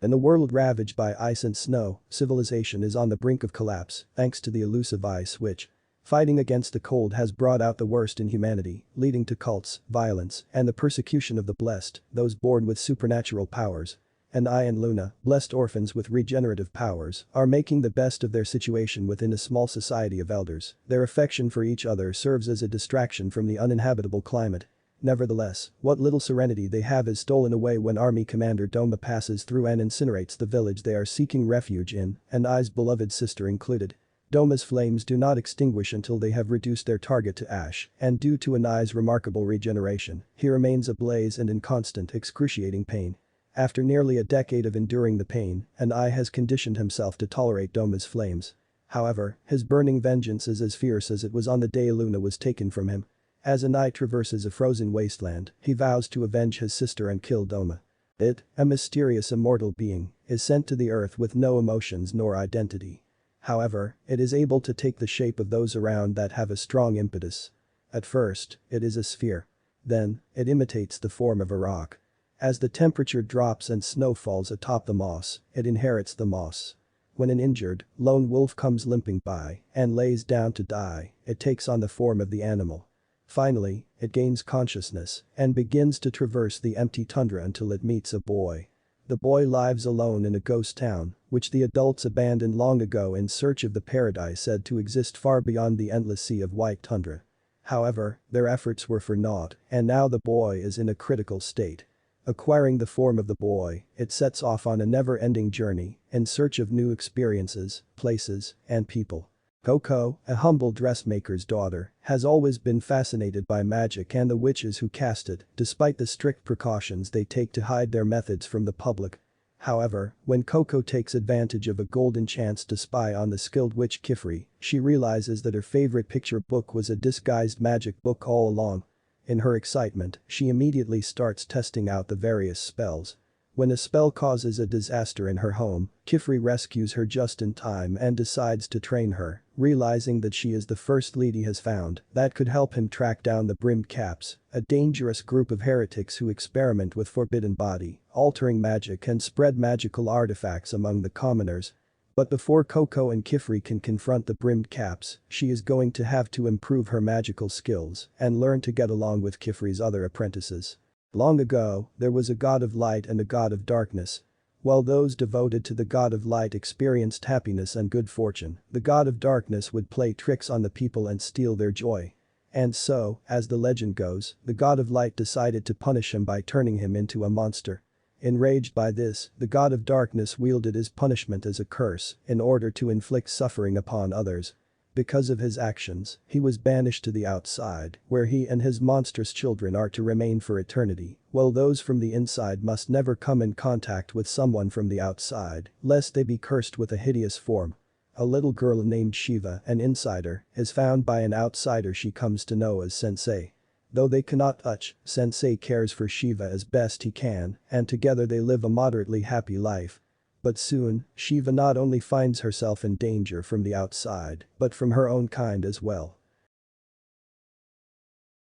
In a world ravaged by ice and snow, civilization is on the brink of collapse thanks to the elusive ice which, fighting against the cold, has brought out the worst in humanity, leading to cults, violence, and the persecution of the blessed, those born with supernatural powers. And I and Luna, blessed orphans with regenerative powers, are making the best of their situation within a small society of elders. Their affection for each other serves as a distraction from the uninhabitable climate. Nevertheless, what little serenity they have is stolen away when Army Commander Doma passes through and incinerates the village they are seeking refuge in, and Ai's beloved sister included. Doma's flames do not extinguish until they have reduced their target to ash, and due to Anai's remarkable regeneration, he remains ablaze and in constant excruciating pain. After nearly a decade of enduring the pain, Anai has conditioned himself to tolerate Doma's flames. However, his burning vengeance is as fierce as it was on the day Luna was taken from him. As Anai traverses a frozen wasteland, he vows to avenge his sister and kill Doma. It, a mysterious immortal being, is sent to the earth with no emotions nor identity. However, it is able to take the shape of those around that have a strong impetus. At first, it is a sphere. Then, it imitates the form of a rock. As the temperature drops and snow falls atop the moss, it inherits the moss. When an injured, lone wolf comes limping by and lays down to die, it takes on the form of the animal. Finally, it gains consciousness and begins to traverse the empty tundra until it meets a boy. The boy lives alone in a ghost town, which the adults abandoned long ago in search of the paradise said to exist far beyond the endless sea of white tundra. However, their efforts were for naught, and now the boy is in a critical state. Acquiring the form of the boy, it sets off on a never-ending journey in search of new experiences, places, and people. Coco, a humble dressmaker's daughter, has always been fascinated by magic and the witches who cast it, despite the strict precautions they take to hide their methods from the public. However, when Coco takes advantage of a golden chance to spy on the skilled witch Kifri, she realizes that her favorite picture book was a disguised magic book all along. In her excitement, she immediately starts testing out the various spells. When a spell causes a disaster in her home, Kifri rescues her just in time and decides to train her, realizing that she is the first lead he has found that could help him track down the Brimmed Caps, a dangerous group of heretics who experiment with forbidden body, altering magic and spread magical artifacts among the commoners. But before Coco and Kifri can confront the Brimmed Caps, she is going to have to improve her magical skills and learn to get along with Kifri's other apprentices. Long ago, there was a god of light and a god of darkness. While those devoted to the god of light experienced happiness and good fortune, the god of darkness would play tricks on the people and steal their joy. And so, as the legend goes, the god of light decided to punish him by turning him into a monster. Enraged by this, the god of darkness wielded his punishment as a curse in order to inflict suffering upon others. Because of his actions, he was banished to the outside, where he and his monstrous children are to remain for eternity, while those from the inside must never come in contact with someone from the outside, lest they be cursed with a hideous form. A little girl named Shiva, an insider, is found by an outsider she comes to know as Sensei. Though they cannot touch, Sensei cares for Shiva as best he can, and together they live a moderately happy life. But soon, Shiva not only finds herself in danger from the outside, but from her own kind as well.